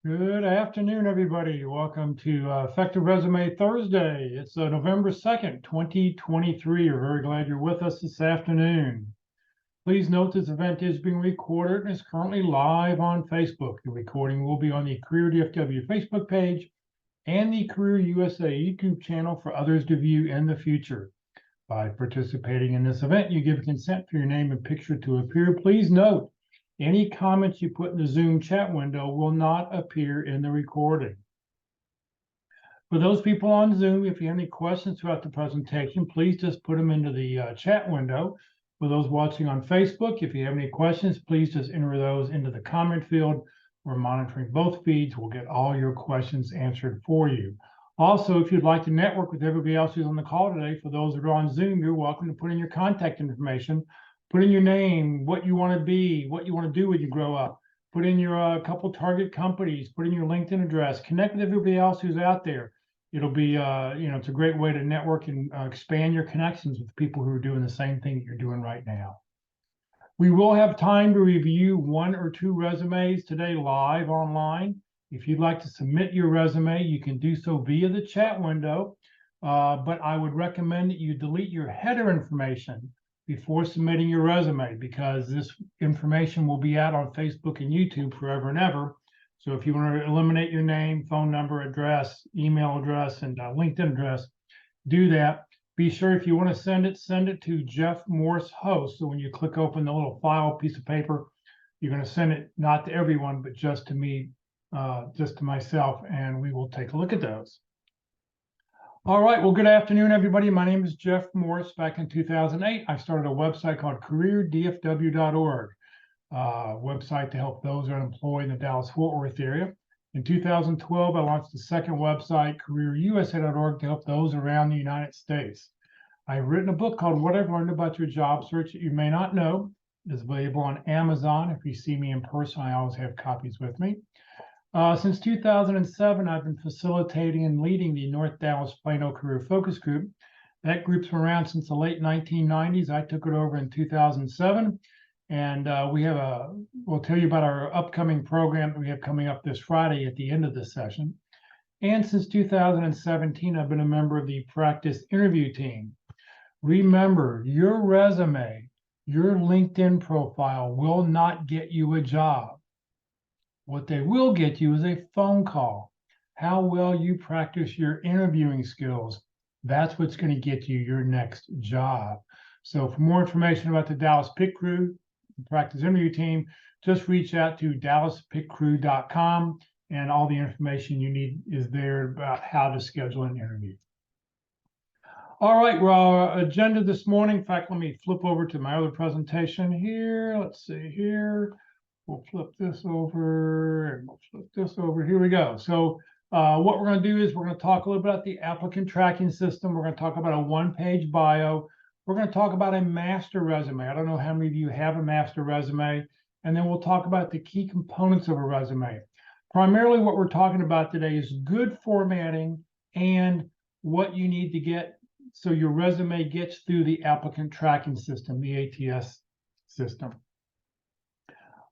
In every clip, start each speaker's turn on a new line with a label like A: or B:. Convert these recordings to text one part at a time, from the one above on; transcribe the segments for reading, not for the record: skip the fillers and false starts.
A: Good afternoon, everybody. Welcome to Effective Resume Thursday. It's November 2nd, 2023. We're very glad you're with us this afternoon. Please note this event is being recorded and is currently live on Facebook. The recording will be on the Career DFW Facebook page and the Career USA YouTube channel for others to view in the future. By participating in this event, you give consent for your name and picture to appear. Please note, any comments you put in the Zoom chat window will not appear in the recording. For those people on Zoom, if you have any questions throughout the presentation, please just put them into the chat window. For those watching on Facebook, if you have any questions, please just enter those into the comment field. We're monitoring both feeds. We'll get all your questions answered for you. Also, if you'd like to network with everybody else who's on the call today, for those that are on Zoom, you're welcome to put in your contact information. Put in your name, what you want to be, what you want to do when you grow up. Put in your couple target companies, put in your LinkedIn address, connect with everybody else who's out there. It'll be, it's a great way to network and expand your connections with people who are doing the same thing that you're doing right now. We will have time to review 1 or 2 resumes today live online. If you'd like to submit your resume, you can do so via the chat window, but I would recommend that you delete your header information before submitting your resume, because this information will be out on Facebook and YouTube forever and ever. So if you want to eliminate your name, phone number, address, email address, and LinkedIn address, do that. Be sure if you want to send it to Jeff Morse Host. So when you click open the little file piece of paper, you're going to send it not to everyone, but just to me, just to myself, and we will take a look at those. All right, well, good afternoon, everybody. My name is Jeff Morse. Back in 2008, I started a website called careerdfw.org, website to help those who are unemployed in the Dallas-Fort Worth area. In 2012, I launched the second website, careerusa.org, to help those around the United States. I've written a book called What I've Learned About Your Job Search That You May Not Know. It's available on Amazon. If you see me in person, I always have copies with me. Since 2007, I've been facilitating and leading the North Dallas Plano Career Focus Group. That group's been around since the late 1990s. I took it over in 2007. And we'll tell you about our upcoming program that we have coming up this Friday at the end of this session. And since 2017, I've been a member of the practice interview team. Remember, your resume, your LinkedIn profile will not get you a job. What they will get you is a phone call. How well you practice your interviewing skills, that's what's going to get you your next job. So for more information about the Dallas Pit Crew, the practice interview team, just reach out to dallaspitcrew.com, and all the information you need is there about how to schedule an interview. All right, well, our agenda this morning, in fact, let me flip over to my other presentation here. Let's see here. We'll flip this over and we'll flip this over. Here we go. So what we're going to do is we're going to talk a little bit about the applicant tracking system. We're going to talk about a one-page bio. We're going to talk about a master resume. I don't know how many of you have a master resume. And then we'll talk about the key components of a resume. Primarily what we're talking about today is good formatting and what you need to get so your resume gets through the applicant tracking system, the ATS system.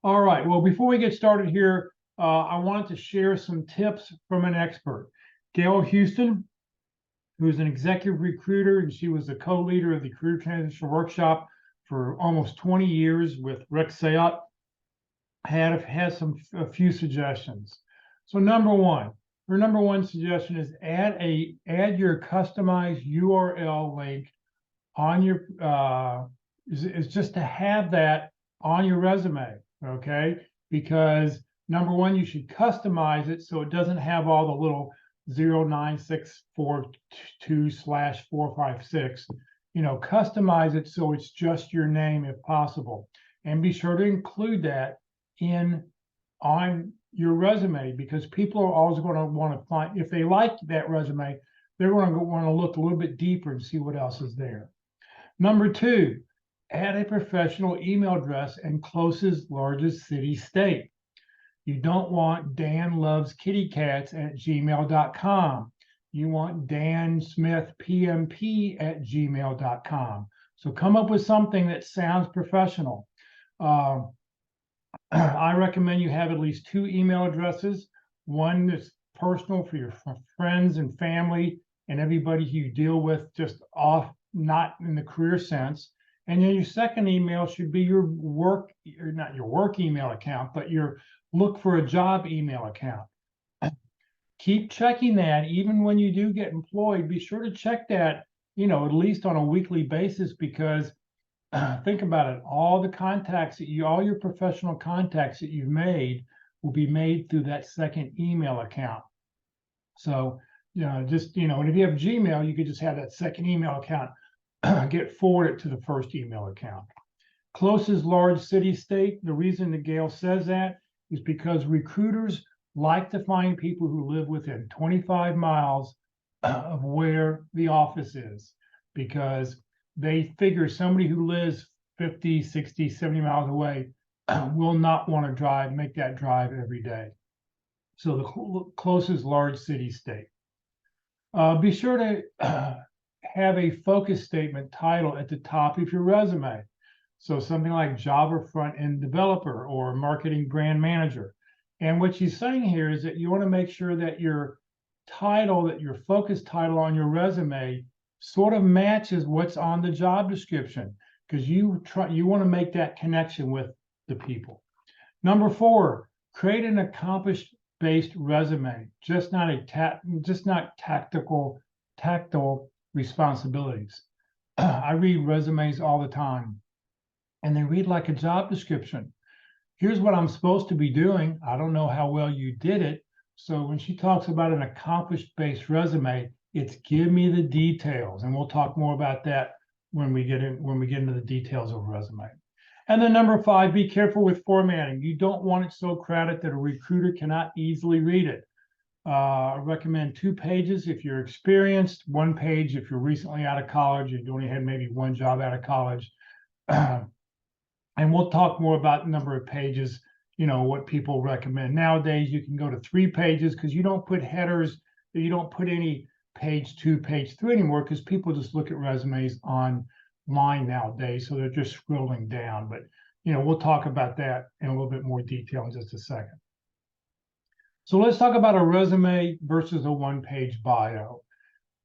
A: All right, well, before we get started here, I wanted to share some tips from an expert. Gail Houston, who is an executive recruiter, and she was the co-leader of the Career Transition Workshop for almost 20 years with Rick Sayat, had a few suggestions. So her number one suggestion is add your customized URL link on your, is just to have that on your resume. Okay, because number one, you should customize it so it doesn't have all the little 09642/456. Customize it so it's just your name if possible, and be sure to include that on your resume, because people are always going to want to find, if they like that resume, they're going to want to look a little bit deeper and see what else is there. Number two, add a professional email address and closest largest city state. You don't want danloveskittycats@gmail.com. You want dansmithpmp@gmail.com. So come up with something that sounds professional. I recommend you have at least 2 email addresses, one that's personal for your friends and family and everybody you deal with just off, not in the career sense. And then your second email should be your work, or not your work email account, but your look for a job email account. Keep checking that even when you do get employed. Be sure to check that, at least on a weekly basis, because think about it, all the contacts that all your professional contacts that you've made will be made through that second email account. So, just, and if you have Gmail, you could just have that second email account get forwarded to the first email account. Closest large city state. The reason that Gail says that is because recruiters like to find people who live within 25 miles of where the office is, because they figure somebody who lives 50, 60, 70 miles away will not want to make that drive every day. So the closest large city state. Be sure to have a focus statement title at the top of your resume. So something like Java front-end developer or marketing brand manager. And what she's saying here is that you want to make sure that your title, that your focus title on your resume sort of matches what's on the job description, because you want to make that connection with the people. Number 4, create an accomplished-based resume, just not tactile responsibilities. I read resumes all the time, and they read like a job description. Here's what I'm supposed to be doing. I don't know how well you did it. So when she talks about an accomplished-based resume, it's give me the details, and we'll talk more about that when we get into the details of a resume. And then number 5, be careful with formatting. You don't want it so crowded that a recruiter cannot easily read it. I recommend 2 pages if you're experienced, 1 page if you're recently out of college and you only had maybe 1 job out of college. And we'll talk more about the number of pages, what people recommend. Nowadays, you can go to 3 pages because you don't put headers, you don't put any page 2, page 3 anymore, because people just look at resumes online nowadays, so they're just scrolling down. But, we'll talk about that in a little bit more detail in just a second. So let's talk about a resume versus a 1-page bio.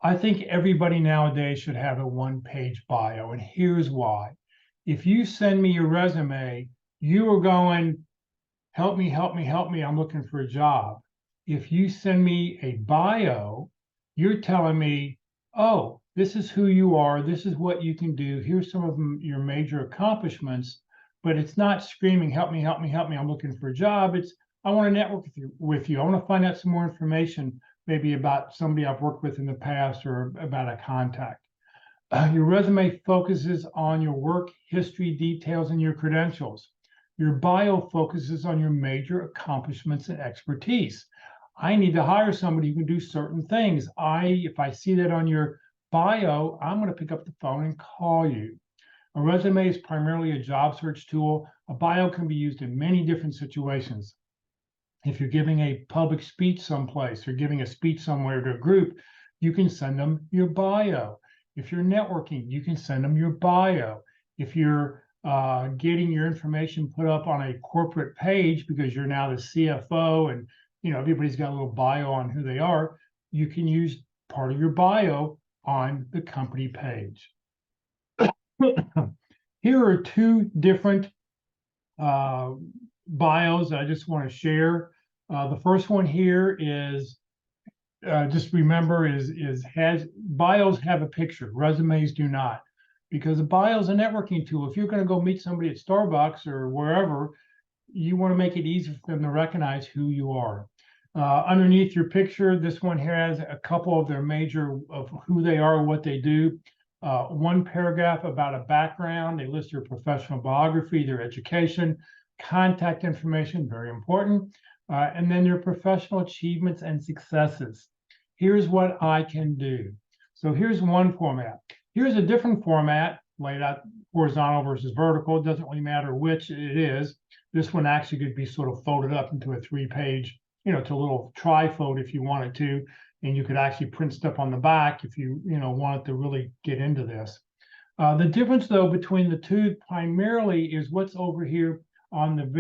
A: I think everybody nowadays should have a 1-page bio, and here's why. If you send me your resume, you are going, help me, help me, help me, I'm looking for a job. If you send me a bio, you're telling me, oh, this is who you are, this is what you can do, here's some of your major accomplishments, but it's not screaming, help me, help me, help me, I'm looking for a job. It's, I want to network with you. I want to find out some more information, maybe about somebody I've worked with in the past or about a contact. Your resume focuses on your work history details and your credentials. Your bio focuses on your major accomplishments and expertise. I need to hire somebody who can do certain things. If I see that on your bio, I'm going to pick up the phone and call you. A resume is primarily a job search tool. A bio can be used in many different situations. If you're giving a public speech someplace or giving a speech somewhere to a group, you can send them your bio. If you're networking, you can send them your bio. If you're getting your information put up on a corporate page because you're now the CFO and everybody's got a little bio on who they are, you can use part of your bio on the company page. Here are 2 different bios that I just want to share. The first one here is just remember bios have a picture, resumes do not, because a bio is a networking tool. If you're going to go meet somebody at Starbucks or wherever, you want to make it easy for them to recognize who you are. Underneath your picture, this one here has a couple of their major of who they are, what they do. 1 paragraph about a background. They list their professional biography, their education, contact information, very important, and then their professional achievements and successes. Here's what I can do. So here's one format. Here's a different format, laid out horizontal versus vertical. It doesn't really matter which it is. This one actually could be sort of folded up into a 3-page, to a little trifold if you wanted to, and you could actually print stuff on the back if you, wanted to really get into this. The difference, though, between the 2 primarily is what's over here in the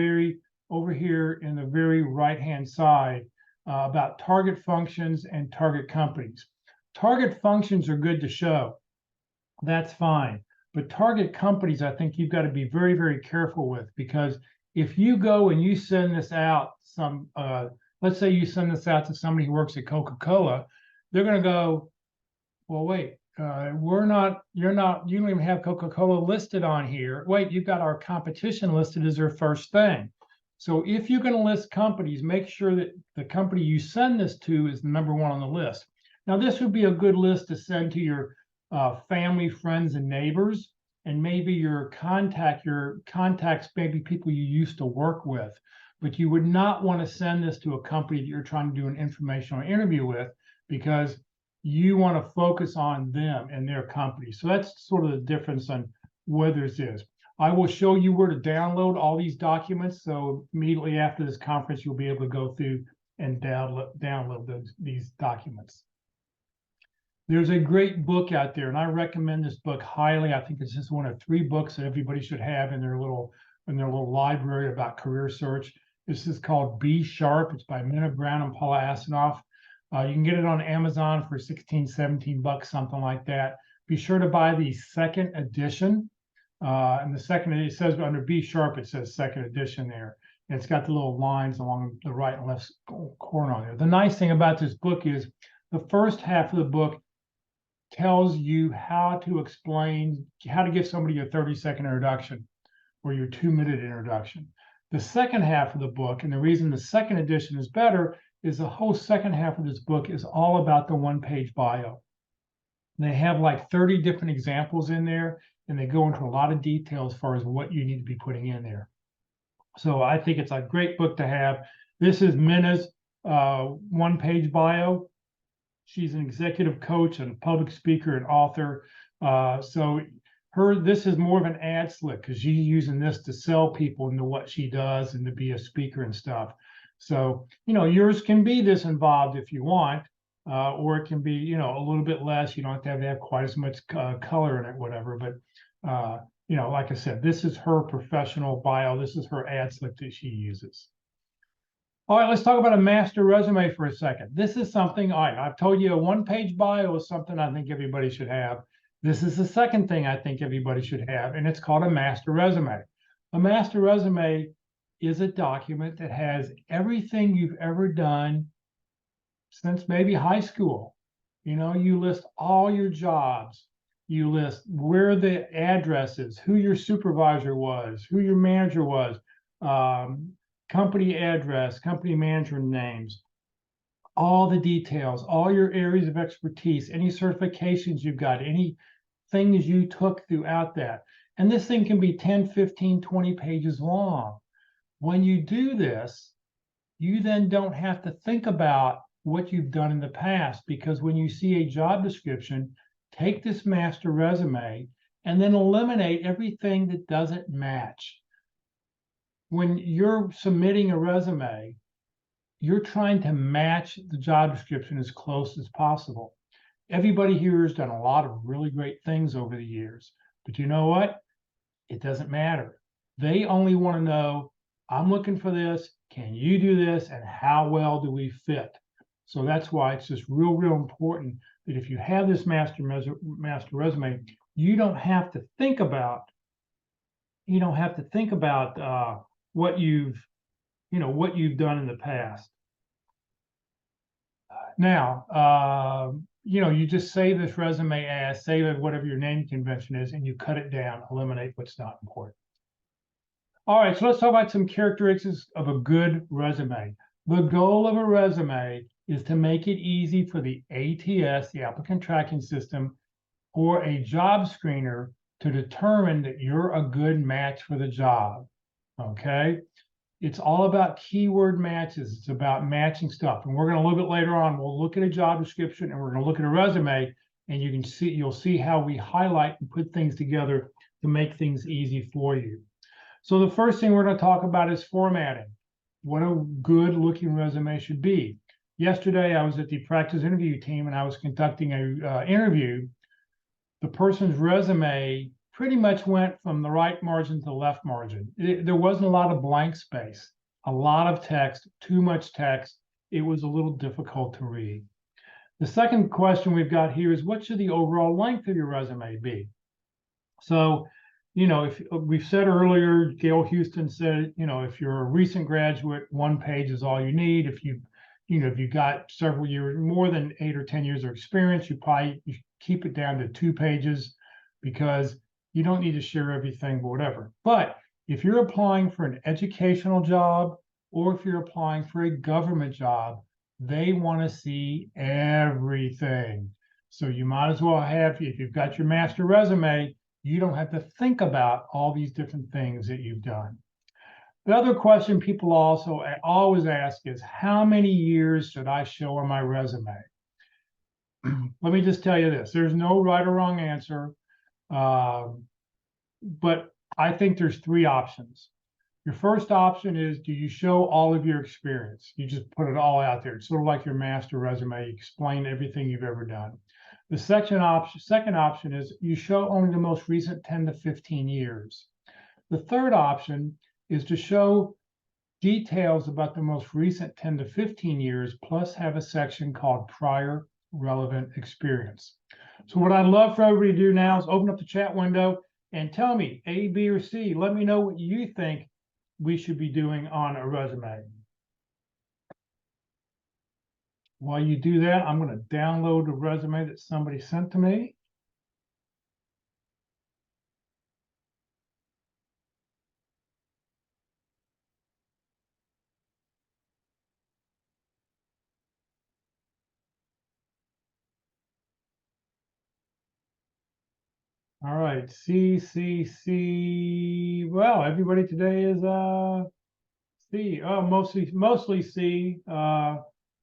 A: very right-hand side. about target functions and target companies. Target functions are good to show. That's fine. But target companies, I think you've got to be very, very careful with, because if you go and you send this out, let's say you send this out to somebody who works at Coca-Cola, they're going to go, well, wait, you don't even have Coca-Cola listed on here. Wait, you've got our competition listed as their first thing. So if you're going to list companies, make sure that the company you send this to is the number one on the list. Now, this would be a good list to send to your family, friends, and neighbors, and maybe your contacts, maybe people you used to work with. But you would not want to send this to a company that you're trying to do an informational interview with, because you want to focus on them and their company. So that's sort of the difference on where this is. I will show you where to download all these documents. So immediately after this conference, you'll be able to go through and download these documents. There's a great book out there, and I recommend this book highly. I think it's just one of 3 books that everybody should have in their little library about career search. This is called Be Sharp. It's by Minna Brown and Paula Asanoff. You can get it on Amazon for 16, 17 bucks, something like that. Be sure to buy the second edition. And the second, it says under Be Sharp, it says second edition there. And it's got the little lines along the right and left corner on there. The nice thing about this book is the first half of the book tells you how to give somebody your 30-second introduction or your 2-minute introduction. The second half of the book, and the reason the second edition is better, is the whole second half of this book is all about the 1-page bio. They have like 30 different examples in there, and they go into a lot of detail as far as what you need to be putting in there. So I think it's a great book to have. This is Minna's 1-page bio. She's an executive coach and public speaker and author. This is more of an ad slick, because she's using this to sell people into what she does and to be a speaker and stuff. So, yours can be this involved if you want, or it can be, a little bit less. You don't have to have quite as much color in it, whatever. But, like I said, this is her professional bio. This is her ad slick that she uses. All right, let's talk about a master resume for a second. This is something, all right, I've told you a 1-page bio is something I think everybody should have. This is the second thing I think everybody should have, and it's called a master resume. A master resume is a document that has everything you've ever done since maybe high school. You list all your jobs. You list where the address is, who your supervisor was, who your manager was, company address, company manager names, all the details, all your areas of expertise, any certifications you've got, any things you took throughout that. And this thing can be 10, 15, 20 pages long. When you do this, you then don't have to think about what you've done in the past, because when you see a job description, take this master resume and then eliminate everything that doesn't match. When you're submitting a resume, you're trying to match the job description as close as possible. Everybody here has done a lot of really great things over the years, but you know what? It doesn't matter. They only want to know, I'm looking for this, can you do this, and how well do we fit? So that's why it's just real important that if you have this master resume, you don't have to think about what you've done in the past. Now, you just save this resume as, save it whatever your naming convention is, and you cut it down, eliminate what's not important. All right, so let's talk about some characteristics of a good resume. The goal of a resume is to make it easy for the ATS, the applicant tracking system, or a job screener to determine that you're a good match for the job. Okay? It's all about keyword matches. It's about matching stuff. And we're going to, a little bit later on, we'll look at a job description and we're going to look at a resume, and you'll see how we highlight and put things together to make things easy for you. So the first thing we're going to talk about is formatting. What a good looking resume should be. Yesterday, I was at the practice interview team and I was conducting an interview. The person's resume pretty much went from the right margin to the left margin. There wasn't a lot of blank space, a lot of text, too much text. it was a little difficult to read. The second question we've got here is, what should the overall length of your resume be? So, if we've said earlier, Gail Houston said, if you're a recent graduate, 1 page is all you need. If you've got several years, more than 8 or 10 years of experience, you keep it down to 2 pages, because you don't need to share everything, but whatever. But if you're applying for an educational job, or if you're applying for a government job, they want to see everything. So you might as well have, if you've got your master resume, you don't have to think about all these different things that you've done. The other question people also always ask is, how many years should I show on my resume? Let me just tell you this, there's no right or wrong answer, but I think there's 3 options. Your first option is, do you show all of your experience? You just put it all out there. It's sort of like your master resume. You explain everything you've ever done. The second option is, you show only the most recent 10 to 15 years. The third option is to show details about the most recent 10 to 15 years, plus have a section called prior relevant experience. So what I'd love for everybody to do now is open up the chat window and tell me, A, B, or C. Let me know what you think we should be doing on a resume. While you do that, I'm going to download the resume that somebody sent to me. All right, C. Well, everybody today is C. Oh, mostly C.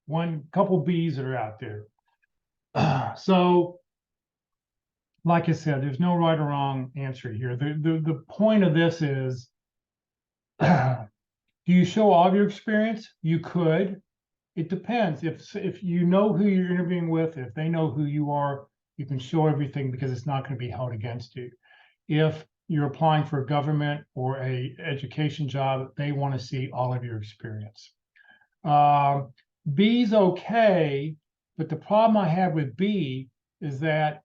A: One couple B's that are out there. So, like I said, there's no right or wrong answer here. The point of this is, do you show all of your experience? You could. It depends. If you know who you're interviewing with, if they know who you are, you can show everything, because it's not going to be held against you. If you're applying for a government or a education job, they want to see all of your experience. B's okay, but the problem I have with B is that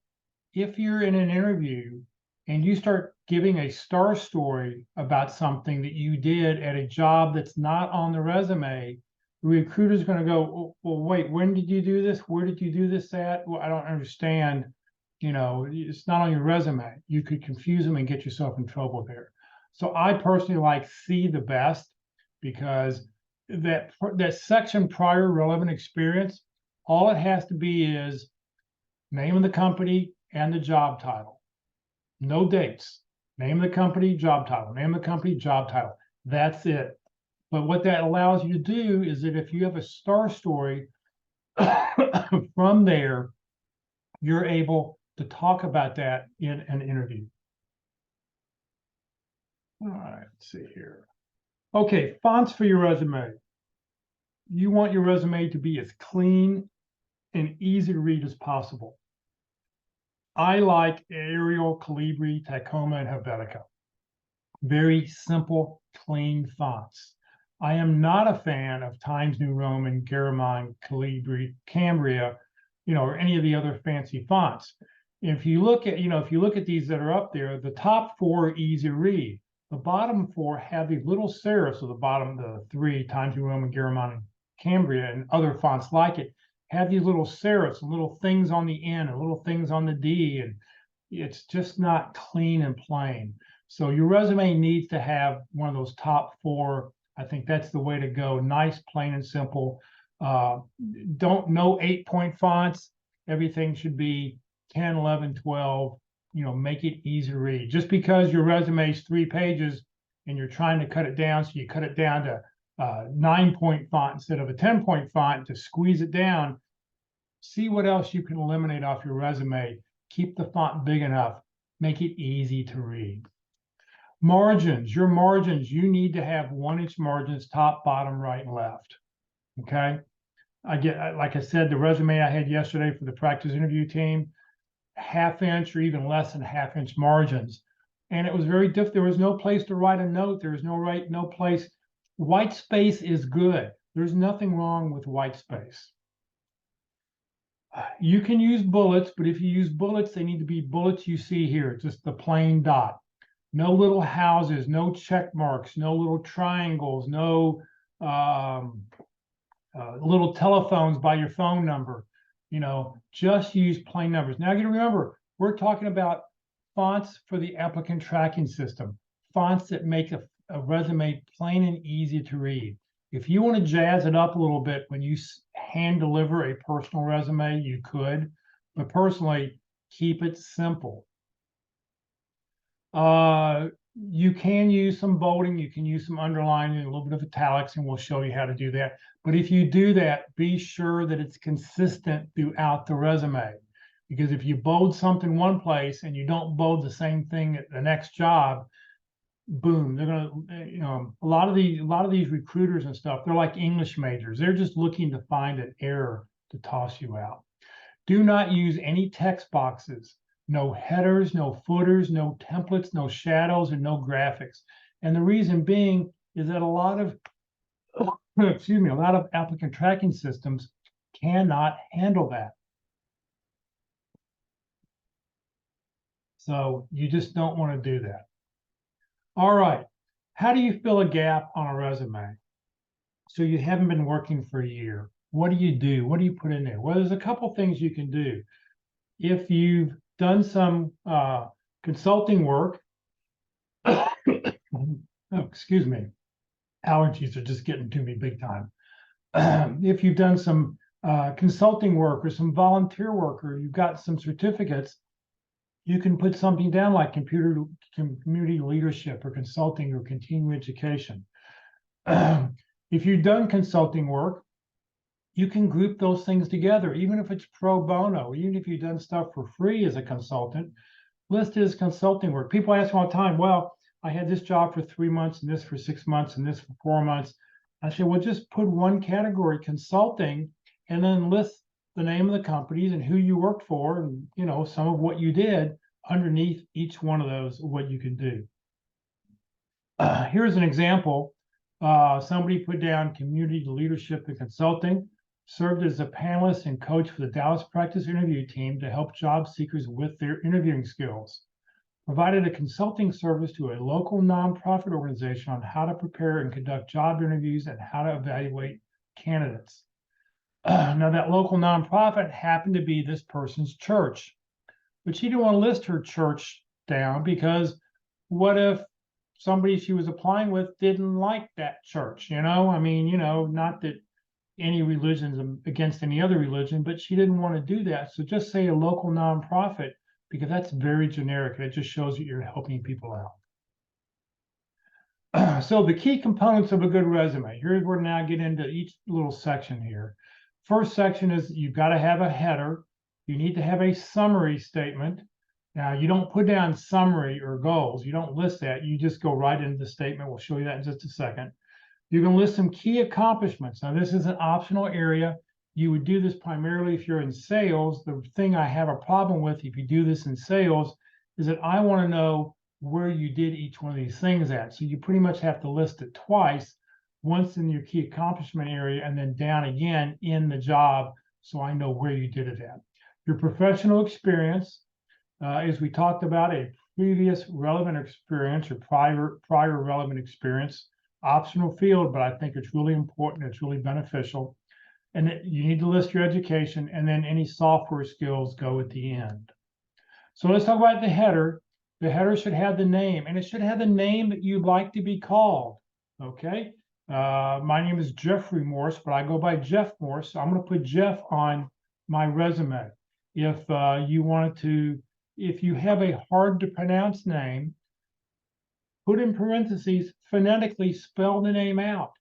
A: if you're in an interview and you start giving a star story about something that you did at a job that's not on the resume, the recruiter's going to go, well, wait, when did you do this? Where did you do this at? Well, I don't understand. It's not on your resume. You could confuse them and get yourself in trouble there. So I personally like C the best, because that section, prior relevant experience, all it has to be is name of the company and the job title. No dates. Name of the company, job title. Name of the company, job title. That's it. But what that allows you to do is that if you have a star story from there, you're able to talk about that in an interview. All right, let's see here. Okay, fonts for your resume. You want your resume to be as clean and easy to read as possible. I like Arial, Calibri, Tacoma, and Helvetica. Very simple, clean fonts. I am not a fan of Times New Roman, Garamond, Calibri, Cambria, or any of the other fancy fonts. If you look at these that are up there, the top 4 are easy to read. The bottom 4 have these little serifs. So the 3, Times New Roman, Garamond, and Cambria, and other fonts like it, have these little serifs and little things on the N and little things on the D, and it's just not clean and plain. So your resume needs to have one of those top 4. I think that's the way to go. Nice, plain, and simple. Don't know 8-point fonts. Everything should be 10, 11, 12. Make it easy to read. Just because your resume is 3 pages and you're trying to cut it down, so you cut it down to 9-point font instead of a 10-point font to squeeze it down. See what else you can eliminate off your resume. Keep the font big enough. Make it easy to read. Margins, your margins, you need to have 1-inch margins, top, bottom, right, and left. Okay. Like I said, the resume I had yesterday for the practice interview team, 1/2 inch or even less than 1/2 inch margins. And it was very difficult. There was no place to write a note. There was no place. White space is good. There's nothing wrong with white space. You can use bullets, but if you use bullets, they need to be bullets you see here, just the plain dot. No little houses, no check marks, no little triangles, no little telephones by your phone number. Just use plain numbers. Now, you gotta remember, we're talking about fonts for the applicant tracking system, fonts that make a resume plain and easy to read. If you want to jazz it up a little bit when you hand deliver a personal resume, you could, but personally, keep it simple. You can use some bolding, you can use some underlining, a little bit of italics, and we'll show you how to do that. But if you do that, be sure that it's consistent throughout the resume. Because if you bold something one place and you don't bold the same thing at the next job, boom, they're gonna, a lot of these recruiters and stuff, they're like English majors. They're just looking to find an error to toss you out. Do not use any text boxes. No headers, no footers, no templates, no shadows, and no graphics. And the reason being is that a lot of applicant tracking systems cannot handle that. So you just don't want to do that. All right. How do you fill a gap on a resume? So you haven't been working for a year. What do you do? What do you put in there? Well, there's a couple things you can do. If you've done some consulting work, oh, excuse me, allergies are just getting to me big time. If you've done some consulting work or some volunteer work, or you've got some certificates, you can put something down like community leadership or consulting or continuing education. If you've done consulting work, you can group those things together, even if it's pro bono, even if you've done stuff for free as a consultant, list it as consulting work. People ask all the time, well, I had this job for 3 months and this for 6 months and this for 4 months. I said, well, just put one category, consulting, and then list the name of the companies and who you worked for and, some of what you did underneath each one of those, what you can do. Here's an example. Somebody put down community leadership and consulting, served as a panelist and coach for the Dallas practice interview team to help job seekers with their interviewing skills. Provided a consulting service to a local nonprofit organization on how to prepare and conduct job interviews and how to evaluate candidates. Now, that local nonprofit happened to be this person's church, but she didn't want to list her church down because what if somebody she was applying with didn't like that church? Not that any religion's against any other religion, but she didn't want to do that. So just say a local nonprofit, because that's very generic. It just shows that you're helping people out. So the key components of a good resume. Here's where now get into each little section here. First section is you've got to have a header. You need to have a summary statement. Now, you don't put down summary or goals. You don't list that. You just go right into the statement. We'll show you that in just a second. You can list some key accomplishments. Now, this is an optional area. You would do this primarily if you're in sales. The thing I have a problem with if you do this in sales is that I want to know where you did each one of these things at. So you pretty much have to list it twice, once in your key accomplishment area and then down again in the job so I know where you did it at. Your professional experience, as we talked about, a previous relevant experience or prior relevant experience. Optional field, but I think it's really important. It's really beneficial. And you need to list your education, and then any software skills go at the end. So let's talk about the header. The header should have the name, and it should have the name that you'd like to be called. Okay. My name is Jeffrey Morse, but I go by Jeff Morse. So I'm going to put Jeff on my resume. If you have a hard to pronounce name, put in parentheses, phonetically spell the name out.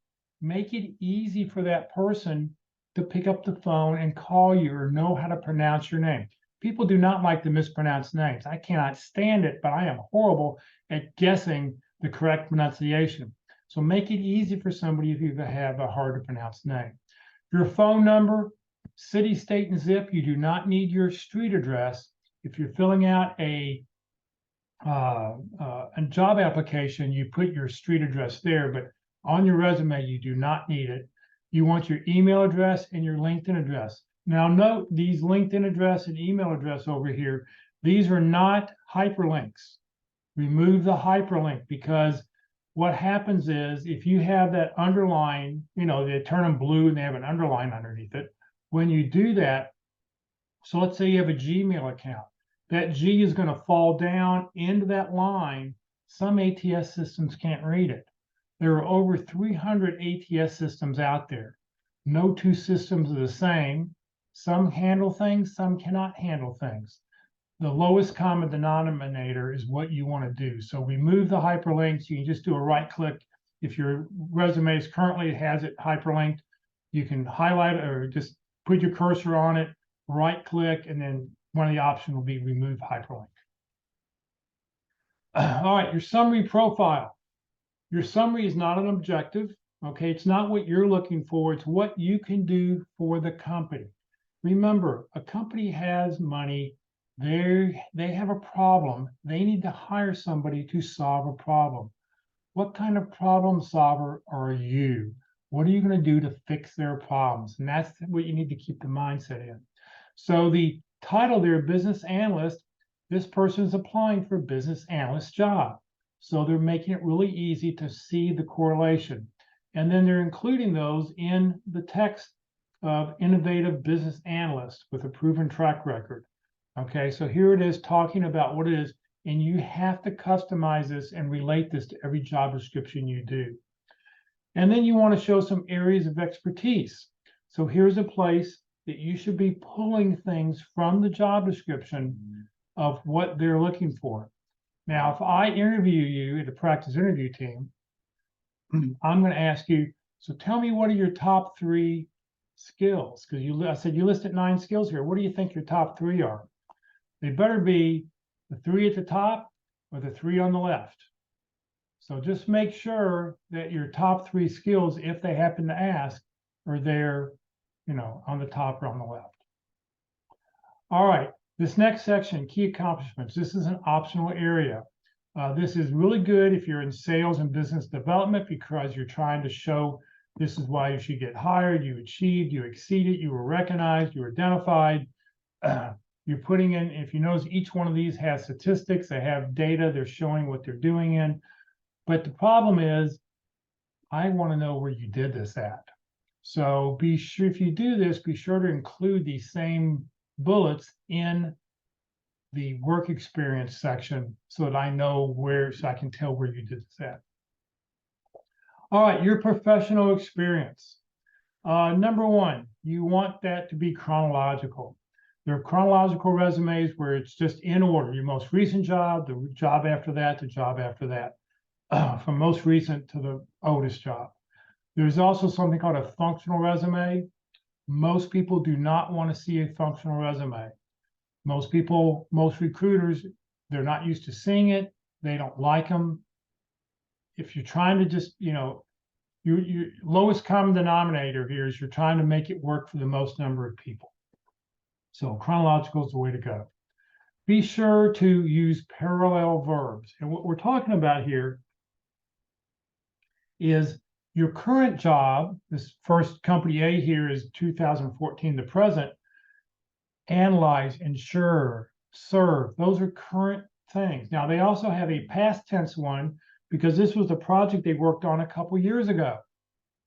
A: Make it easy for that person to pick up the phone and call you or know how to pronounce your name. People do not like to mispronounce names. I cannot stand it, but I am horrible at guessing the correct pronunciation. So make it easy for somebody if you have a hard to pronounce name. Your phone number, city, state, and zip. You do not need your street address. If you're filling out a job application, you put your street address there, but on your resume, you do not need it. You want your email address and your LinkedIn address. Now note these LinkedIn address and email address over here, these are not hyperlinks. Remove the hyperlink, because what happens is if you have that underline, they turn them blue and they have an underline underneath it. When you do that, so let's say you have a Gmail account, that G is going to fall down into that line. Some ATS systems can't read it. There are over 300 ATS systems out there. No two systems are the same. Some handle things, some cannot handle things. The lowest common denominator is what you want to do. So remove the hyperlinks. You can just do a right click. If your resume is currently has it hyperlinked, you can highlight it or just put your cursor on it, right click, and then one of the options will be remove hyperlink. All right, your summary profile. Your summary is not an objective. Okay, it's not what you're looking for. It's what you can do for the company. Remember, a company has money. They have a problem. They need to hire somebody to solve a problem. What kind of problem solver are you? What are you going to do to fix their problems? And that's what you need to keep the mindset in. So the title there, business analyst, this person is applying for a business analyst job. So they're making it really easy to see the correlation. And then they're including those in the text of innovative business analyst with a proven track record. Okay, so here it is talking about what it is, and you have to customize this and relate this to every job description you do. And then you want to show some areas of expertise. So here's a place that you should be pulling things from the job description of what they're looking for. Now, if I interview you at a practice interview team, I'm going to ask you, so tell me, what are your top 3 skills? Because I said you listed 9 skills here. What do you think your top 3 are? They better be the 3 at the top or the 3 on the left. So just make sure that your top 3 skills, if they happen to ask, are there, on the top or on the left. All right, this next section, key accomplishments. This is an optional area. This is really good if you're in sales and business development, because you're trying to show this is why you should get hired, you achieved, you exceeded, you were recognized, you were identified. You're putting in, if you notice, each one of these has statistics, they have data, they're showing what they're doing in. But the problem is, I want to know where you did this at. So be sure, if you do this, be sure to include these same bullets in the work experience section so that I know where, so I can tell where you did this at. All right, your professional experience. Number 1, you want that to be chronological. There are chronological resumes where it's just in order. Your most recent job, the job after that, the job after that, from most recent to the oldest job. There's also something called a functional resume. Most people do not want to see a functional resume. Most recruiters, they're not used to seeing it. They don't like them. If you're trying to just, your lowest common denominator here is you're trying to make it work for the most number of people. So chronological is the way to go. Be sure to use parallel verbs. And what we're talking about here is your current job. This first company A here is 2014 to present. Analyze, ensure, serve. Those are current things. Now, they also have a past tense one because this was a project they worked on a couple years ago.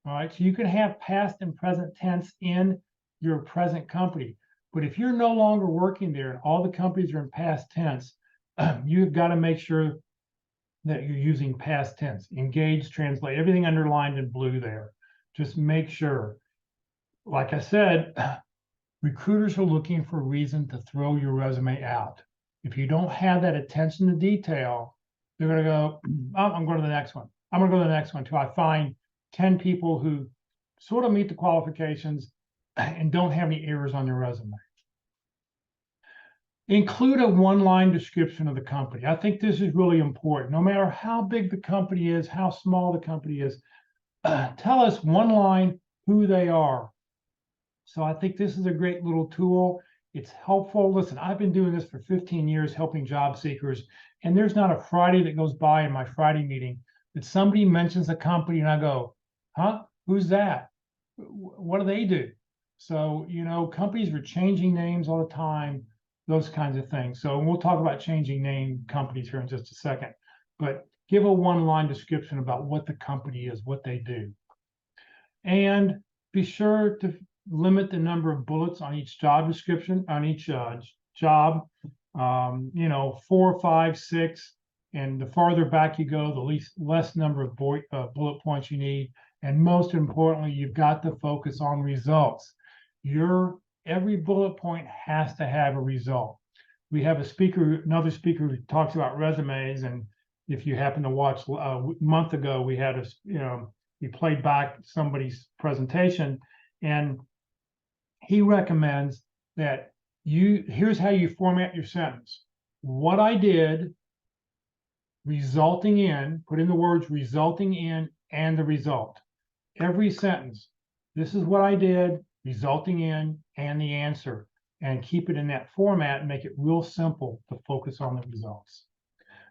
A: All right, so you can have past and present tense in your present company. But if you're no longer working there and all the companies are in past tense, you've got to make sure that you're using past tense. Engage, translate, everything underlined in blue there. Just make sure. Like I said, recruiters are looking for a reason to throw your resume out. If you don't have that attention to detail, they're going to go, oh, I'm going to the next one. I'm going to go to the next one until I find 10 people who sort of meet the qualifications and don't have any errors on their resume. Include a one-line description of the company. I think this is really important. No matter how big the company is, how small the company is, tell us one line who they are. So I think this is a great little tool. It's helpful. Listen, I've been doing this for 15 years, helping job seekers, and there's not a Friday that goes by in my Friday meeting that somebody mentions a company and I go, huh, who's that? what do they do? So, you know, companies are changing names all the time, those kinds of things. So we'll talk about changing name companies here in just a second, but give a one-line description about what the company is, what they do. And be sure to limit the number of bullets on each job description, on each job, you know, 4, 5, 6, and the farther back you go, the less number of bullet points you need. And most importantly, you've got to focus on results. Every bullet point has to have a result. We have another speaker who talks about resumes, and if you happen to watch a month ago, we had we played back somebody's presentation, and he recommends that here's how you format your sentence. What I did, resulting in, put in the words resulting in and the result. Every sentence, this is what I did, resulting in, and the answer. And keep it in that format and make it real simple to focus on the results.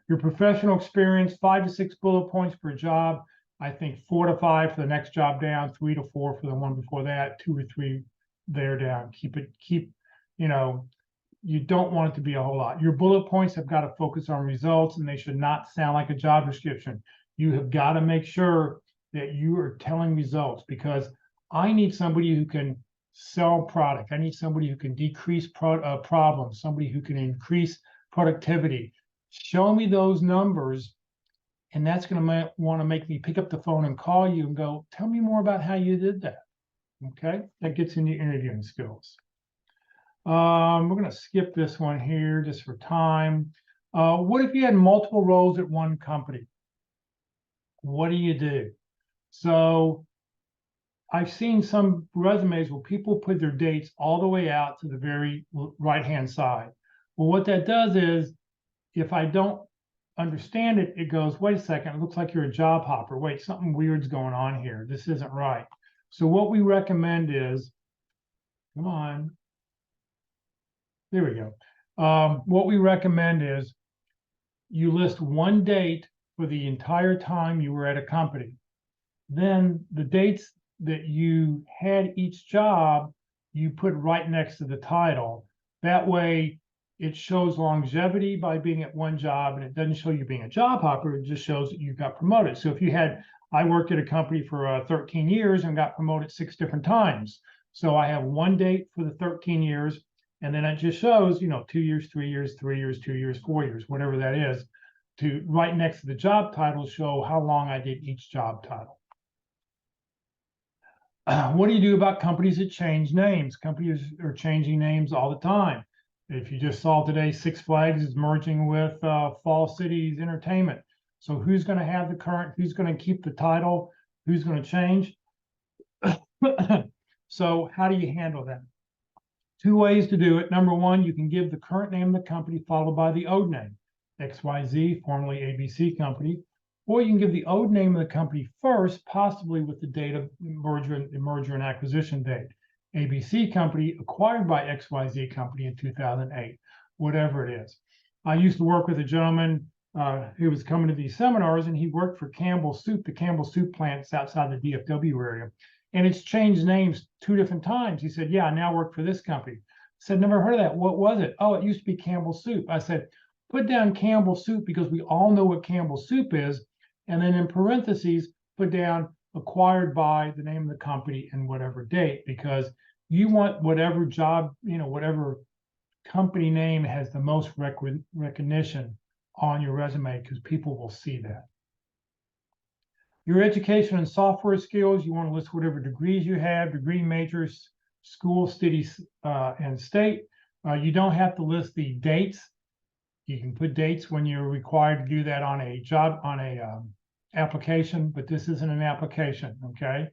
A: Your professional experience, 5 to 6 bullet points per job. I think 4 to 5 for the next job down, 3 to 4 for the one before that, 2 or 3 there down. You know, you don't want it to be a whole lot. Your bullet points have got to focus on results, and they should not sound like a job description. You have got to make sure that you are telling results, because I need somebody who can sell product. I need somebody who can decrease problems, somebody who can increase productivity. Show me those numbers, and that's going to want to make me pick up the phone and call you and go, tell me more about how you did that. Okay, that gets into interviewing skills. We're going to skip this one here just for time. What if you had multiple roles at one company? What do you do? So I've seen some resumes where people put their dates all the way out to the very right-hand side. Well, what that does is, if I don't understand it, it goes, wait a second, it looks like you're a job hopper. Wait, something weird's going on here. This isn't right. So what we recommend is, come on, there we go. What we recommend is you list one date for the entire time you were at a company. Then the dates that you had each job, you put right next to the title. That way it shows longevity by being at one job, and it doesn't show you being a job hopper. It just shows that you got promoted. So if you had, I worked at a company for 13 years and got promoted 6 different times. So I have one date for the 13 years, and then it just shows, you know, 2 years, 3 years, 3 years, 2 years, 4 years, whatever that is, to right next to the job title show how long I did each job title. What do you do about companies that change names? Companies are changing names all the time. If you just saw today, Six Flags is merging with Fall Cities Entertainment. So who's going to have the current, who's going to keep the title, who's going to change? So how do you handle that? 2 ways to do it. Number one, you can give the current name of the company followed by the old name, XYZ, formerly ABC Company. Or you can give the old name of the company first, possibly with the date of merger and acquisition date. ABC Company acquired by XYZ Company in 2008, whatever it is. I used to work with a gentleman who was coming to these seminars, and he worked for Campbell Soup, the Campbell Soup plants outside the DFW area. And it's changed names 2 different times. He said, yeah, I now work for this company. I said, never heard of that. What was it? Oh, it used to be Campbell Soup. I said, put down Campbell Soup, because we all know what Campbell Soup is. And then in parentheses, put down acquired by the name of the company and whatever date, because you want whatever job, you know, whatever company name has the most recognition on your resume, because people will see that. Your education and software skills, you want to list whatever degrees you have, degree, majors, school, cities, and state. You don't have to list the dates. You can put dates when you're required to do that on a job, on a application, but this isn't an application, okay?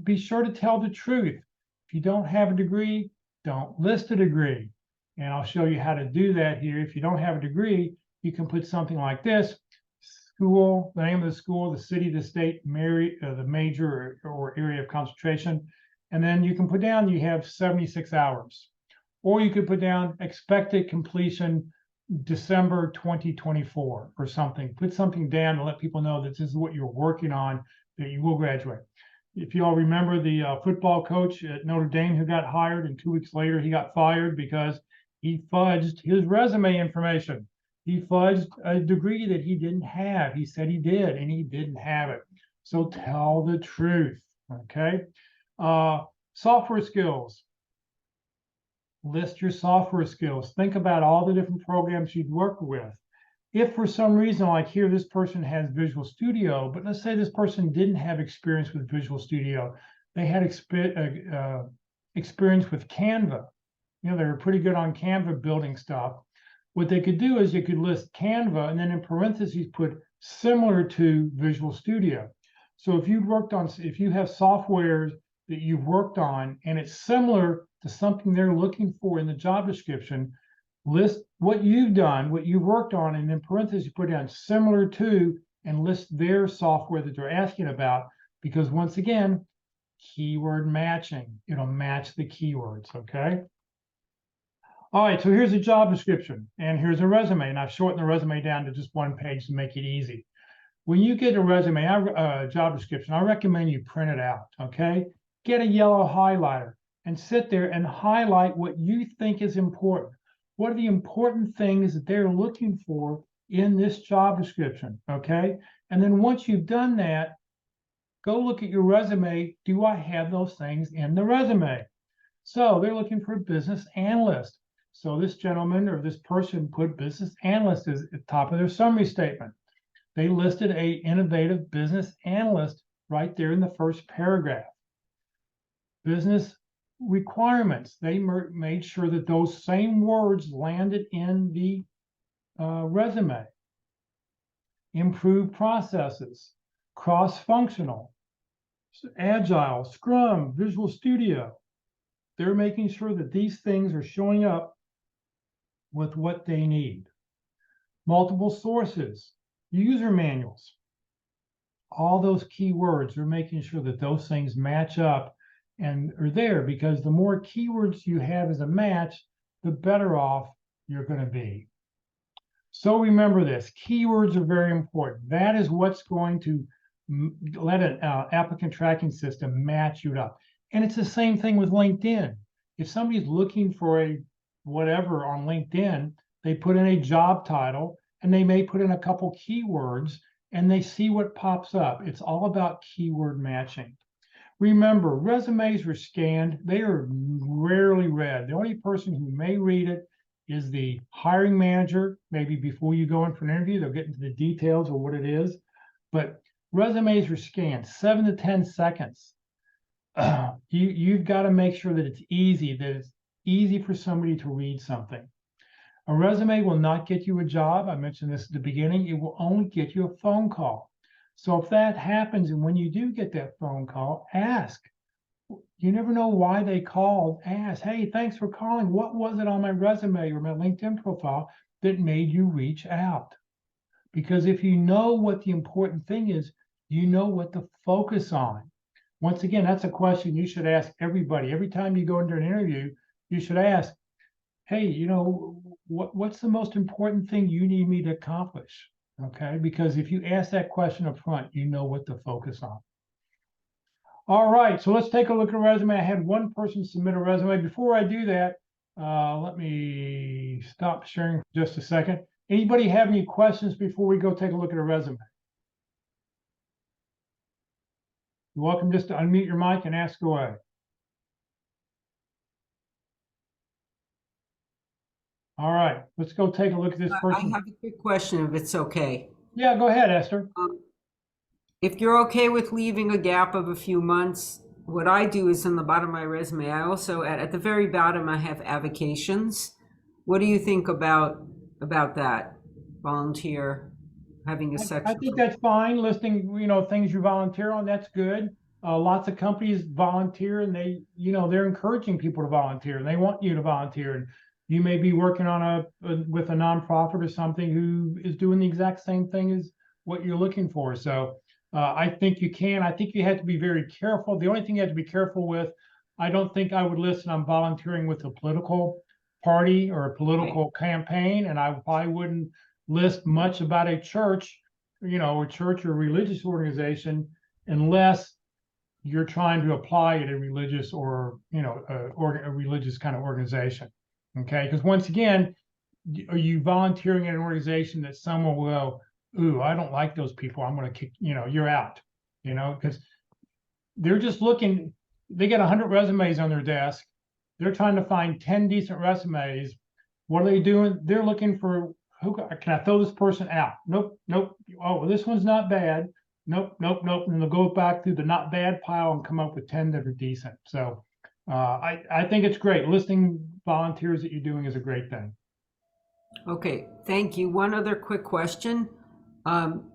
A: Be sure to tell the truth. If you don't have a degree, don't list a degree. And I'll show you how to do that here. If you don't have a degree, you can put something like this: school, the name of the school, the city, the state, the major or area of concentration. And then you can put down you have 76 hours. Or you could put down expected completion December 2024 or something. Put something down to let people know that this is what you're working on, that you will graduate. if you all remember the football coach at Notre Dame who got hired, and 2 weeks later he got fired because he fudged his resume information. He fudged a degree that he didn't have. He said he did, and he didn't have it. So tell the truth, okay? Software skills. List your software skills. Think about all the different programs you've worked with. If for some reason, like here, this person has Visual Studio, but let's say this person didn't have experience with Visual Studio. They had experience with Canva. You know, they were pretty good on Canva building stuff. What they could do is you could list Canva and then in parentheses put similar to Visual Studio. So if you have software that you've worked on and it's similar to something they're looking for in the job description, list what you've done, what you've worked on, and in parentheses put down similar to and list their software that they're asking about, because once again, keyword matching. It'll match the keywords, okay? All right, so here's a job description and here's a resume, and I've shortened the resume down to just one page to make it easy. When you get a resume, job description, I recommend you print it out, okay? Get a yellow highlighter and sit there and highlight what you think is important. What are the important things that they're looking for in this job description, okay? And then once you've done that, go look at your resume. Do I have those things in the resume? So they're looking for a business analyst. So this gentleman or this person put business analyst as at the top of their summary statement. They listed an innovative business analyst right there in the first paragraph. Business requirements. They made sure that those same words landed in the resume. Improved processes, cross-functional, agile, Scrum, Visual Studio. They're making sure that these things are showing up with what they need. Multiple sources, user manuals. All those keywords are making sure that those things match up and are there, because the more keywords you have as a match, the better off you're going to be. So remember this, keywords are very important. That is what's going to let an applicant tracking system match you up. And it's the same thing with LinkedIn. If somebody's looking for a whatever on LinkedIn, they put in a job title and they may put in a couple keywords and they see what pops up. It's all about keyword matching. Remember, resumes are scanned. They are rarely read. The only person who may read it is the hiring manager. Maybe before you go in for an interview, they'll get into the details of what it is. But resumes are scanned 7 to 10 seconds. You've got to make sure that it's easy for somebody to read something. A resume will not get you a job. I mentioned this at the beginning. It will only get you a phone call. So if that happens, and when you do get that phone call, ask. You never know why they called. Ask, hey, thanks for calling. What was it on my resume or my LinkedIn profile that made you reach out? Because if you know what the important thing is, you know what to focus on. Once again, that's a question you should ask everybody. Every time you go into an interview, you should ask, hey, you know, what's the most important thing you need me to accomplish? Okay, because if you ask that question up front, you know what to focus on. All right, so let's take a look at a resume. I had one person submit a resume. Before I do that, let me stop sharing for just a second. Anybody have any questions before we go take a look at a resume? You're welcome just to unmute your mic and ask away. All right, let's go take a look at this person.
B: I have a quick question, if it's okay.
A: Yeah, go ahead, Esther.
B: If you're okay with leaving a gap of a few months, what I do is on the bottom of my resume, I also, at the very bottom, I have avocations. What do you think about that? Volunteer, having a section.
A: I think that's fine. Listing, you know, things you volunteer on, that's good. Lots of companies volunteer and they, you know, they're encouraging people to volunteer and they want you to volunteer. And you may be working on with a nonprofit or something who is doing the exact same thing as what you're looking for. So I think you can. I think you have to be very careful. The only thing you have to be careful with, I don't think I would list I'm volunteering with a political party or a political campaign, and I probably wouldn't list much about a church, you know, a church or religious organization, unless you're trying to apply at a religious or, a religious kind of organization. Okay, because once again, are you volunteering in an organization that someone will go, ooh, I don't like those people, I'm going to kick, you're out, because they're just looking, they get 100 resumes on their desk. They're trying to find 10 decent resumes. What are they doing? They're looking for, who can I throw this person out? Nope, nope. Oh, well, this one's not bad. Nope, nope, nope. And they'll go back through the not bad pile and come up with 10 that are decent. So I think it's great. Listing volunteers that you're doing is a great thing.
B: Okay, thank you. One other quick question. Um,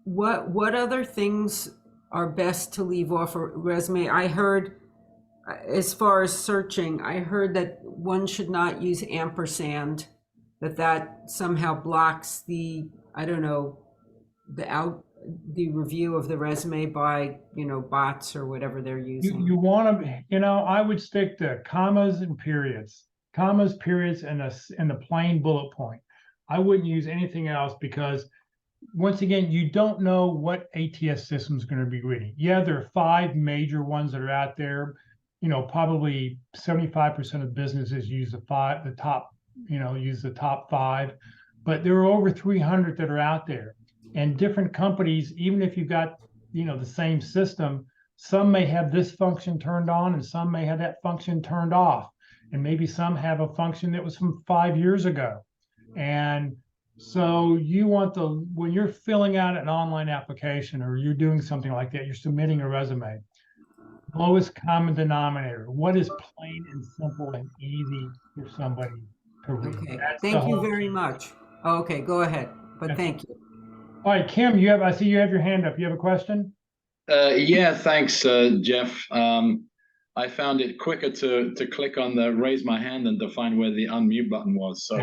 B: what other things are best to leave off a resume? I heard, as far as searching, I heard that one should not use ampersand, that somehow blocks the, I don't know, the review of the resume by, bots or whatever they're using.
A: You want to, I would stick to commas and periods, and the plain bullet point. I wouldn't use anything else because, once again, you don't know what ATS system is going to be reading. Yeah, there are 5 major ones that are out there. Probably 75% of businesses use the top 5, but there are over 300 that are out there. And different companies, even if you've got, the same system, some may have this function turned on and some may have that function turned off. And maybe some have a function that was from 5 years ago. And so you want when you're filling out an online application or you're doing something like that, you're submitting a resume, lowest common denominator. What is plain and simple and easy for somebody to read?
B: Okay,
A: That's
B: thank you very much. Oh, okay, go ahead, but thank you.
A: All right, Kim, I see you have your hand up. You have a question?
C: Yeah, thanks, Jeff. I found it quicker to click on the raise my hand than to find where the unmute button was. So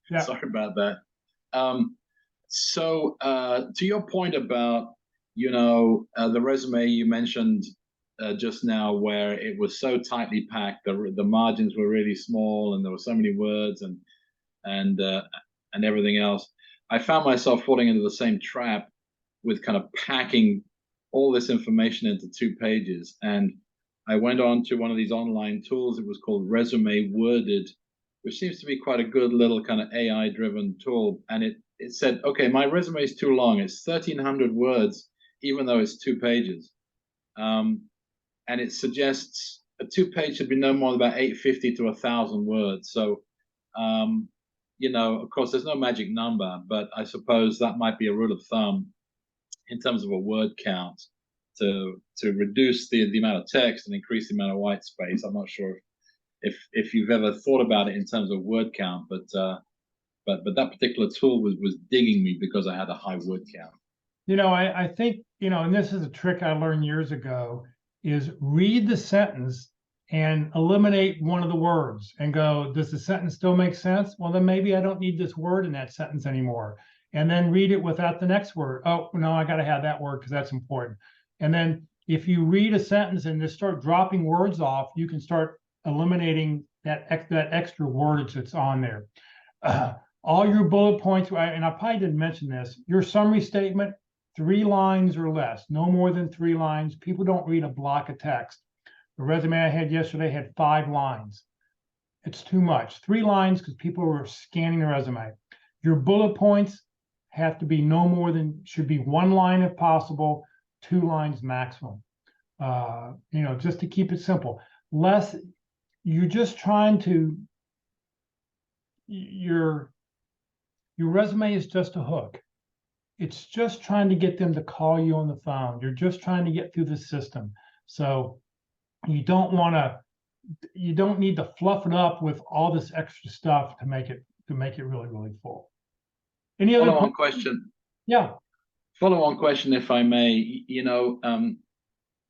A: Yeah.
C: sorry about that. To your point about, the resume you mentioned just now, where it was so tightly packed, the margins were really small, and there were so many words and everything else. I found myself falling into the same trap with kind of packing all this information into 2 pages. And I went on to one of these online tools. It was called Resume Worded, which seems to be quite a good little kind of AI-driven tool. And it said, okay, my resume is too long. It's 1,300 words, even though it's 2 pages. And it suggests a 2-page should be no more than about 850 to 1,000 words. So, of course, there's no magic number, but I suppose that might be a rule of thumb in terms of a word count to reduce the amount of text and increase the amount of white space. I'm not sure if you've ever thought about it in terms of word count, but that particular tool was digging me because I had a high word count.
A: I think, and this is a trick I learned years ago, is read the sentence and eliminate one of the words and go, does the sentence still make sense? Well, then maybe I don't need this word in that sentence anymore. And then read it without the next word. Oh, no, I got to have that word because that's important. And then if you read a sentence and just start dropping words off, you can start eliminating that extra wordage that's on there. All your bullet points, and I probably didn't mention this, your summary statement, 3 lines or less, no more than 3 lines. People don't read a block of text. The resume I had yesterday had 5 lines. It's too much. 3 lines because people were scanning the resume. Your bullet points have to be should be 1 line if possible, 2 lines maximum. Just to keep it simple. You're just trying to, your resume is just a hook. It's just trying to get them to call you on the phone. You're just trying to get through the system. So you don't need to fluff it up with all this extra stuff to make it really, really full. Any other
C: follow-on question?
A: Yeah.
C: Follow-on question, if I may.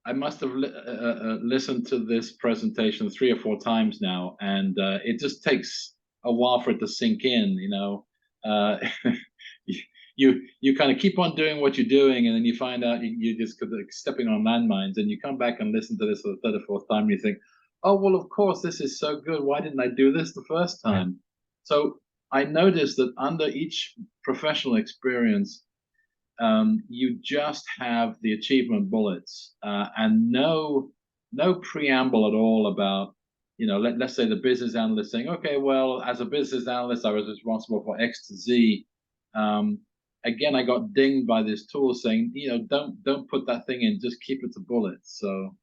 C: I must have listened to this presentation 3 or 4 times now, and it just takes a while for it to sink in. You kind of keep on doing what you're doing, and then you find out you're just stepping on landmines, and you come back and listen to this for the 3rd or 4th time, and you think, oh, well, of course, this is so good. Why didn't I do this the first time? So I noticed that under each professional experience, you just have the achievement bullets and no preamble at all about, let's say the business analyst saying, okay, well, as a business analyst, I was responsible for X to Z. Again, I got dinged by this tool saying, don't put that thing in, just keep it to bullets. So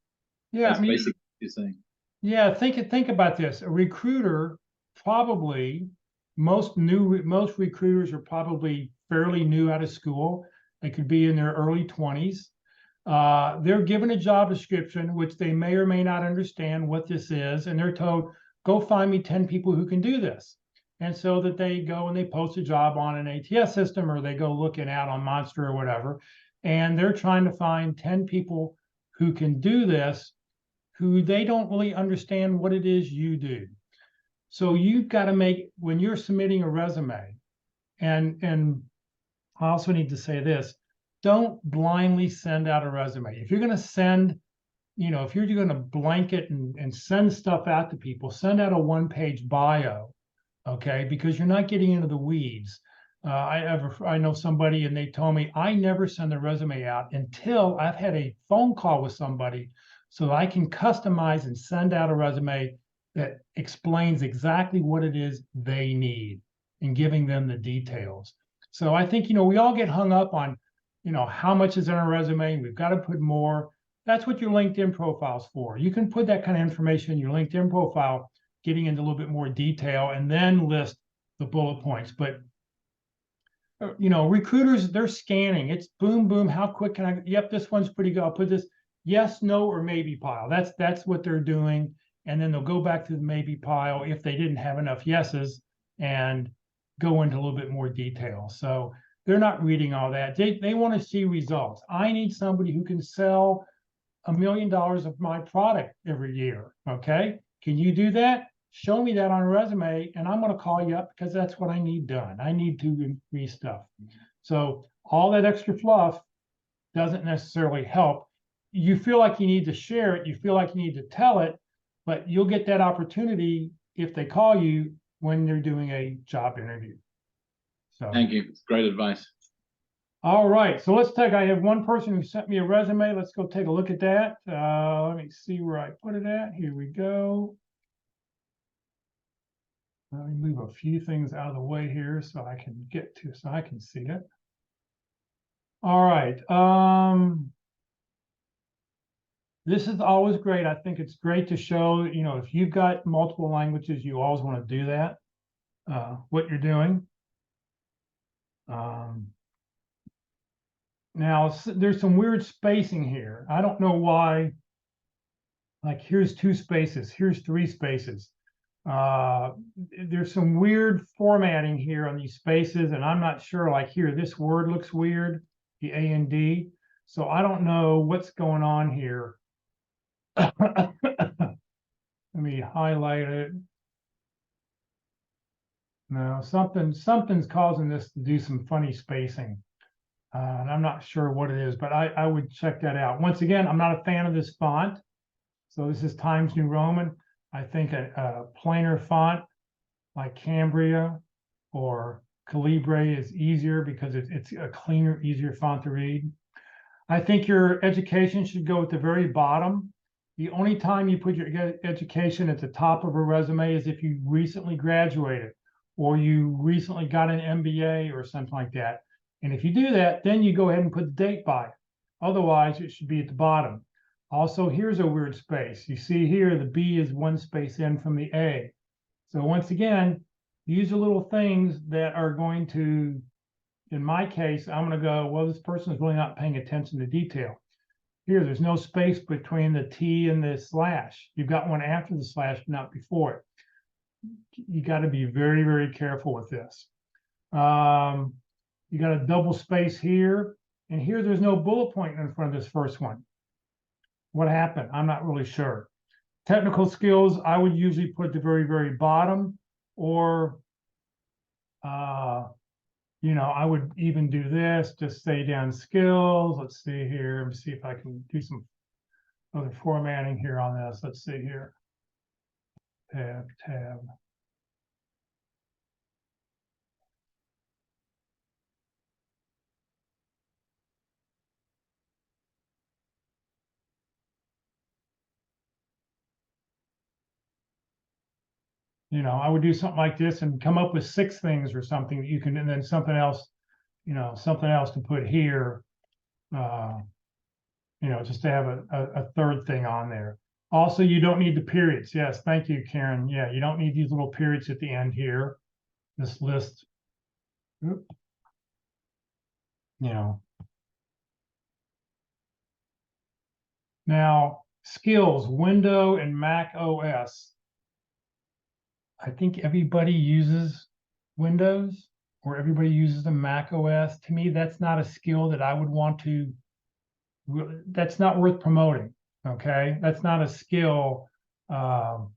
A: Yeah,
C: that's
A: I mean,
C: basically what you're saying.
A: yeah, think about this. A recruiter probably most recruiters are probably fairly new out of school. They could be in their early 20s. They're given a job description, which they may or may not understand what this is, and they're told, go find me 10 people who can do this. And so that they go and they post a job on an ATS system, or they go looking out on Monster or whatever, and they're trying to find 10 people who can do this, who they don't really understand what it is you do. So you've got to make, when you're submitting a resume, and I also need to say this, don't blindly send out a resume. If you're going to send, if you're going to blanket and send stuff out to people, send out a one-page bio, okay? Because you're not getting into the weeds. I know somebody and they told me, I never send a resume out until I've had a phone call with somebody so I can customize and send out a resume that explains exactly what it is they need and giving them the details. So I think, we all get hung up on, how much is in our resume. We've got to put more. That's what your LinkedIn profile's for. You can put that kind of information in your LinkedIn profile, getting into a little bit more detail, and then list the bullet points. But recruiters, they're scanning. It's boom, boom. How quick can I? Yep, this one's pretty good. I'll put this yes, no, or maybe pile. That's what they're doing. And then they'll go back to the maybe pile if they didn't have enough yeses and go into a little bit more detail. So they're not reading all that. They want to see results. I need somebody who can sell $1 million of my product every year. Okay. Can you do that? Show me that on a resume, and I'm going to call you up because that's what I need done. I need to increase stuff. So all that extra fluff doesn't necessarily help. You feel like you need to share it. You feel like you need to tell it, but you'll get that opportunity if they call you when they're doing a job interview. So
C: thank you. It's great advice.
A: All right, so I have one person who sent me a resume. Let's go take a look at that. Let me see where I put it at. Here we go. Let me move a few things out of the way here so I can see it. All right. This is always great. I think it's great to show, if you've got multiple languages, you always want to do that, what you're doing. Now, there's some weird spacing here. I don't know why. Like, here's 2 spaces, here's 3 spaces. There's some weird formatting here on these spaces, and I'm not sure. Like here, this word looks weird, the A and D. So I don't know what's going on here. Let me highlight it. No, something's causing this to do some funny spacing. And I'm not sure what it is, but I would check that out. Once again, I'm not a fan of this font. So this is Times New Roman. I think a plainer font like Cambria or Calibre is easier because it's a cleaner, easier font to read. I think your education should go at the very bottom. The only time you put your education at the top of a resume is if you recently graduated or you recently got an MBA or something like that. And if you do that, then you go ahead and put the date by it. Otherwise, it should be at the bottom. Also, here's a weird space. You see here, the B is 1 space in from the A. So once again, these are little things that are going to, in my case, I'm going to go, well, this person is really not paying attention to detail. Here, there's no space between the T and the slash. You've got one after the slash, but not before it. You got to be very, very careful with this. You got a double space here, and here there's no bullet point in front of this first one. What happened? I'm not really sure. Technical skills, I would usually put at the very, very bottom, or I would even do this, just stay down skills. Let's see here. Let me see if I can do some other formatting here on this. Let's see here. Tab. You know, I would do something like this and come up with 6 things or something that you can, and then something else, you know, something else to put here. You know, just to have a third thing on there. Also, you don't need the periods. Yes, thank you, Karen. Yeah, you don't need these little periods at the end here. This list, oop, you know. Now, skills, Windows and Mac OS. I think everybody uses Windows or everybody uses a Mac OS. To me, that's not a skill that I would want to, that's not worth promoting. Okay, that's not a skill. That's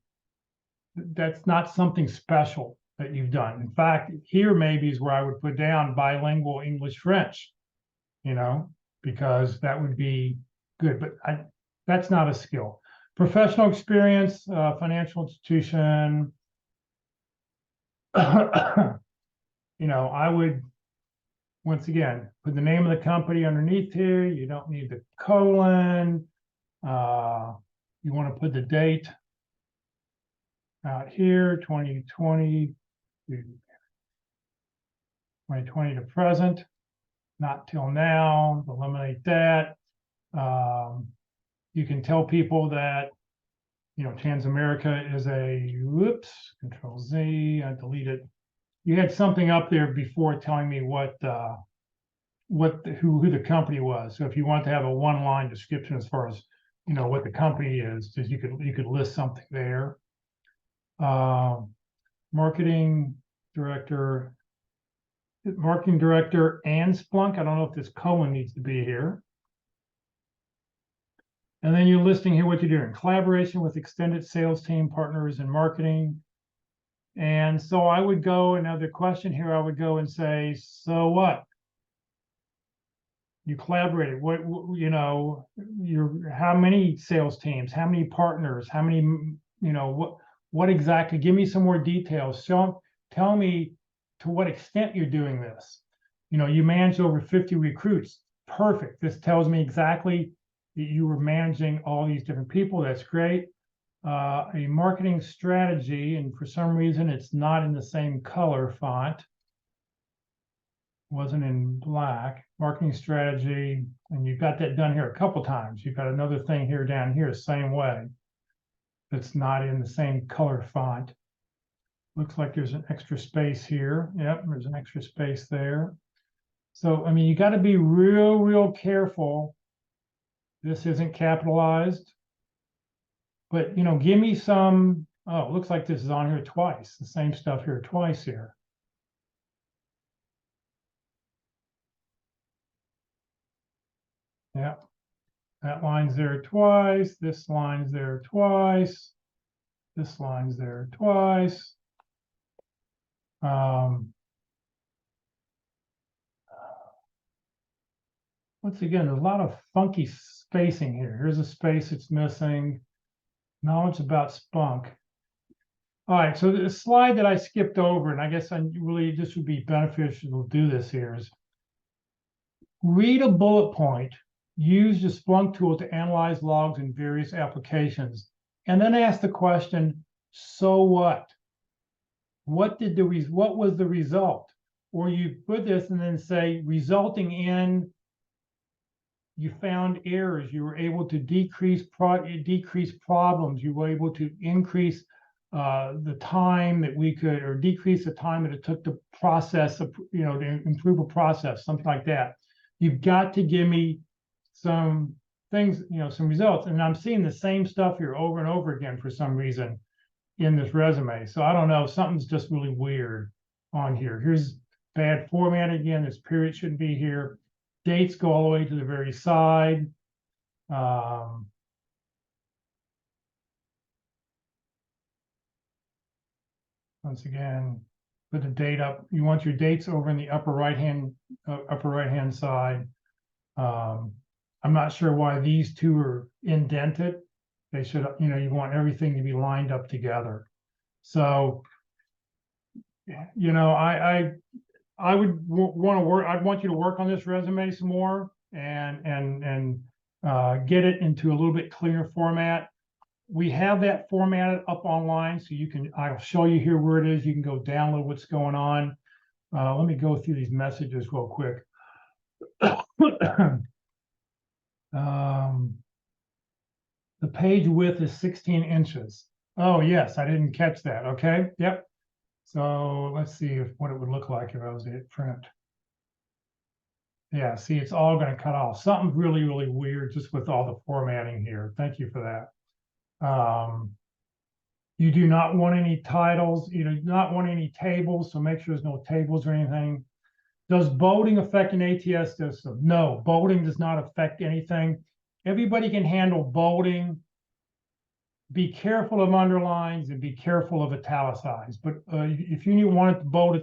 A: not something special that you've done. In fact, here maybe is where I would put down bilingual English French, you know, because that would be good. But that's not a skill. Professional experience, financial institution. You know, I would, once again, put the name of the company underneath here. You don't need the colon. You want to put the date out here, 2020 to present, not till now. Eliminate that. You can tell people that, you know, Transamerica is a, whoops, Control Z, I deleted. You had something up there before telling me who the company was. So if you want to have a 1-line description as far as, you know, what the company is, just you could list something there. Marketing director and Splunk. I don't know if this colon needs to be here. And then you're listing here what you're doing. Collaboration with extended sales team partners and marketing. And so I would go, another question here, I would go and say, so what? You collaborated, what, you know, how many sales teams, how many partners, how many, you know, what exactly, give me some more details. Tell me to what extent you're doing this. You know, you managed over 50 recruits. Perfect. This tells me exactly that you were managing all these different people. That's great. A marketing strategy, and for some reason it's not in the same color font. Wasn't in black. Marketing strategy, and you've got that done here a couple times. You've got another thing here down here, same way. That's not in the same color font. Looks like there's an extra space here. Yep, there's an extra space there. So, I mean, you got to be real careful. This isn't capitalized. But, you know, give me some, oh, it looks like this is on here twice. The same stuff here twice here. Yeah, that line's there twice. This line's there twice. This line's there twice. Once again, there's a lot of funky spacing here. Here's a space it's missing. Knowledge about Splunk. All right, so the slide that I skipped over, and I guess this would be beneficial to do this here, is read a bullet point, use the Splunk tool to analyze logs in various applications, and then ask the question, so what? What was the result? Or you put this and then say, resulting in, you found errors, you were able to decrease problems, you were able to increase the time that we could, or decrease the time that it took to process, you know, to improve a process, something like that. You've got to give me some things, you know, some results. And I'm seeing the same stuff here over and over again for some reason in this resume. So I don't know, something's just really weird on here. Here's bad format again. This period shouldn't be here. Dates go all the way to the very side. Once again, put the date up. You want your dates over in the upper right hand side. I'm not sure why these two are indented. They should, you know, you want everything to be lined up together. So, you know, I would want to work. I'd want you to work on this resume some more and get it into a little bit cleaner format. we have that formatted up online, so you can, I'll show you here where it is. You can go download what's going on. Let me go through these messages real quick. The page width is 16 inches. Oh, yes, I didn't catch that. Okay, yep. So let's see what it would look like if I was to hit print. Yeah, see, it's all going to cut off. Something's really, really weird just with all the formatting here. Thank you for that. You do not want any titles, you do not want any tables, so make sure there's no tables or anything. Does bolding affect an ATS system? No, bolding does not affect anything. Everybody can handle bolding. Be careful of underlines and be careful of italicized. But if you want it to bold a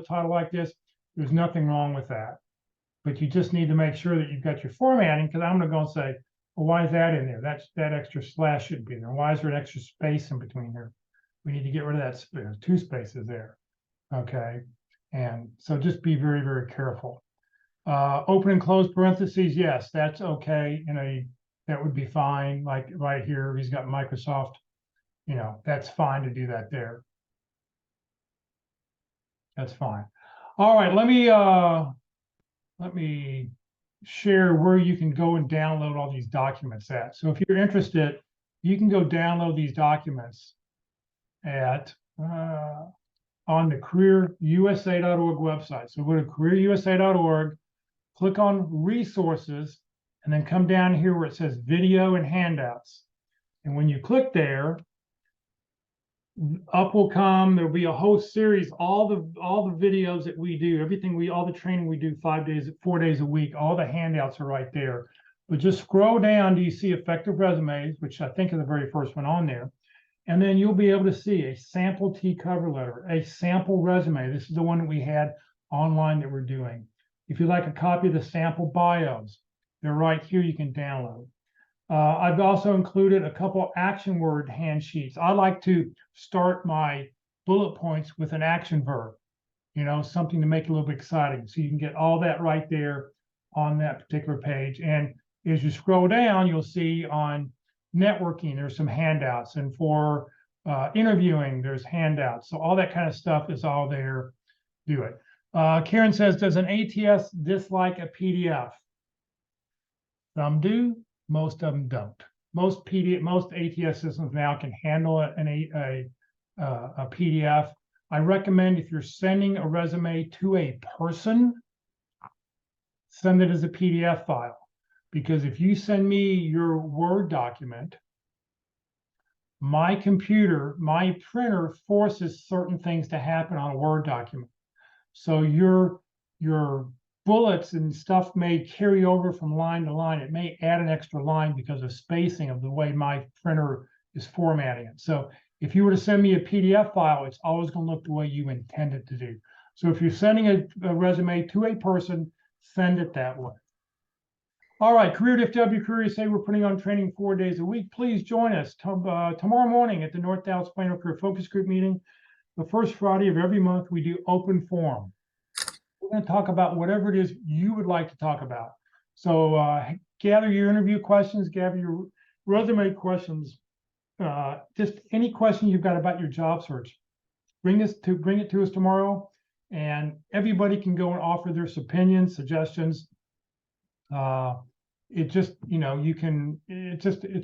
A: title like this, there's nothing wrong with that. But you just need to make sure that you've got your formatting, because I'm going to go and say, well, why is that in there? That extra slash should be there. Why is there an extra space in between here? We need to get rid of that. There's 2 spaces there. Okay. And so just be very, very careful. Open and close parentheses, yes, that's okay. That would be fine. Like right here, he's got Microsoft, that's fine to do that there. That's fine. All right, let me share where you can go and download all these documents at. So if you're interested, you can go download these documents at on the careerusa.org website. So go to careerusa.org, click on resources, and then come down here where it says video and handouts. And when you click there, up will come, there'll be a whole series, all the videos that we do, all the training we do 4 days a week, all the handouts are right there. But just scroll down, do you see effective resumes, which I think is the very first one on there. And then you'll be able to see a sample T cover letter, a sample resume. This is the one that we had online that we're doing. If you'd like a copy of the sample bios, they're right here, you can download. I've also included a couple action word hand sheets. I like to start my bullet points with an action verb, something to make it a little bit exciting. So you can get all that right there on that particular page. And as you scroll down, you'll see on networking, there's some handouts. And for interviewing, there's handouts. So all that kind of stuff is all there. Do it. Karen says, does an ATS dislike a PDF? Some do, most of them don't. Most ATS systems now can handle a PDF. I recommend if you're sending a resume to a person, send it as a PDF file. Because if you send me your Word document, my printer forces certain things to happen on a Word document. So your bullets and stuff may carry over from line to line. It may add an extra line because of spacing of the way my printer is formatting it. So if you were to send me a PDF file, it's always going to look the way you intend it to do. So if you're sending a resume to a person, send it that way. All right, Career DFW Career USA, we're putting on training 4 days a week. Please join us tomorrow morning at the North Dallas Plano Career Focus Group meeting. The first Friday of every month, we do open forum. We're going to talk about whatever it is you would like to talk about. So gather your interview questions, gather your resume questions, just any question you've got about your job search. Bring it to us tomorrow, and everybody can go and offer their opinions, suggestions. It's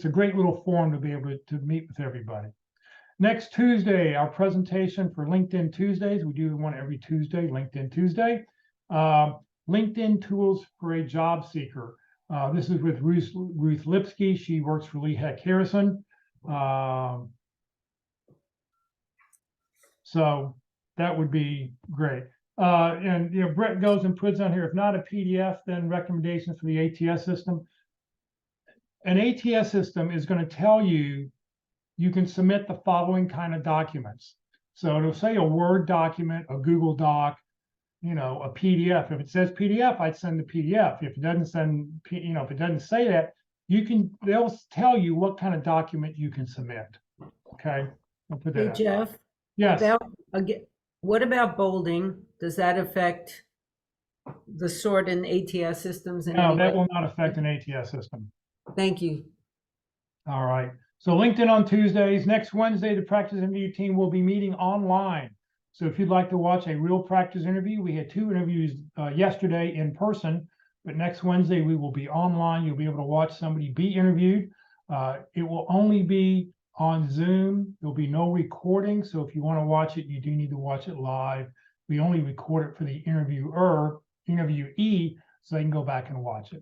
A: a great little forum to be able to meet with everybody. Next Tuesday, our presentation for LinkedIn Tuesdays. We do one every Tuesday, LinkedIn Tuesday. LinkedIn tools for a job seeker. This is with Ruth Lipsky. She works for Lee Heck Harrison. So that would be great. And Brett goes and puts on here, if not a PDF, then recommendations for the ATS system. An ATS system is going to tell you can submit the following kind of documents. So it'll say a Word document, a Google Doc, a PDF. If it says PDF, I'd send the PDF. If it doesn't if it doesn't say that, they'll tell you what kind of document you can submit. Okay. I'll put that
B: Hey,
A: out.
B: Jeff.
A: Yes.
B: What about bolding? Does that affect the sort in ATS systems?
A: No, that will not affect an ATS system.
B: Thank you.
A: All right. So LinkedIn on Tuesdays. Next Wednesday, the practice interview team will be meeting online. So if you'd like to watch a real practice interview, we had 2 interviews yesterday in person, but next Wednesday we will be online. You'll be able to watch somebody be interviewed. It will only be on Zoom. There'll be no recording. So if you want to watch it, you do need to watch it live. We only record it for the interviewee, so they can go back and watch it.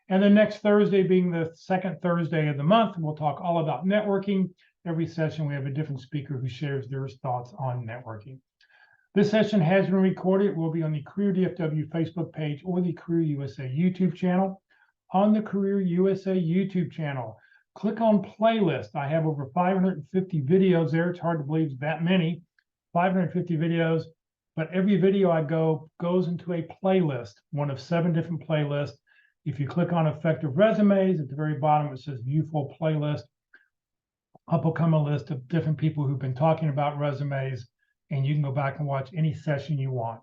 A: And then next Thursday, being the second Thursday of the month, we'll talk all about networking. Every session, we have a different speaker who shares their thoughts on networking. This session has been recorded. It will be on the Career DFW Facebook page or the Career USA YouTube channel. On the Career USA YouTube channel, click on playlist. I have over 550 videos there. It's hard to believe it's that many, 550 videos, but every video I goes into a playlist, one of 7 different playlists. If you click on Effective Resumes, at the very bottom, it says View Full Playlist. Up will come a list of different people who've been talking about resumes, and you can go back and watch any session you want.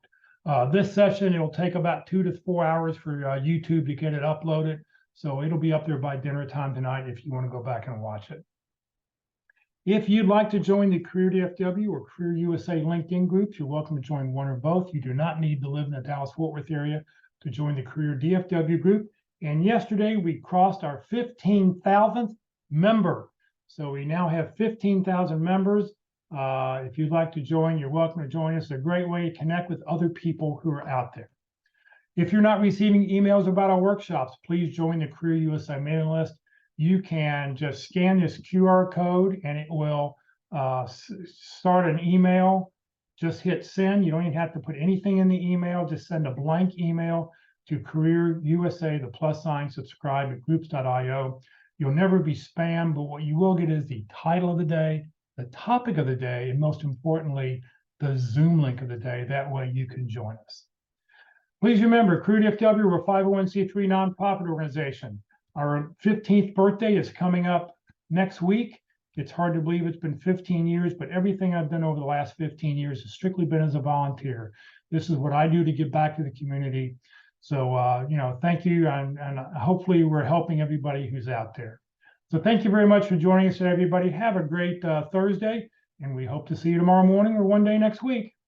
A: This session, it'll take about 2 to 4 hours for YouTube to get it uploaded. So it'll be up there by dinner time tonight if you want to go back and watch it. If you'd like to join the Career DFW or Career USA LinkedIn groups, you're welcome to join one or both. You do not need to live in the Dallas-Fort Worth area to join the Career DFW group. And yesterday we crossed our 15,000th member. So we now have 15,000 members. If you'd like to join, you're welcome to join us. It's a great way to connect with other people who are out there. If you're not receiving emails about our workshops, please join the Career USA mailing list. You can just scan this QR code and it will start an email. Just hit send. You don't even have to put anything in the email. Just send a blank email to Career USA, the + subscribe at groups.io. You'll never be spammed, but what you will get is the title of the day, the topic of the day, and most importantly, the Zoom link of the day. That way you can join us. Please remember, Career DFW, we're a 501c3 nonprofit organization. Our 15th birthday is coming up next week. It's hard to believe it's been 15 years, but everything I've done over the last 15 years has strictly been as a volunteer. This is what I do to give back to the community. So, thank you, and hopefully we're helping everybody who's out there. So thank you very much for joining us, everybody. Have a great Thursday, and we hope to see you tomorrow morning or one day next week.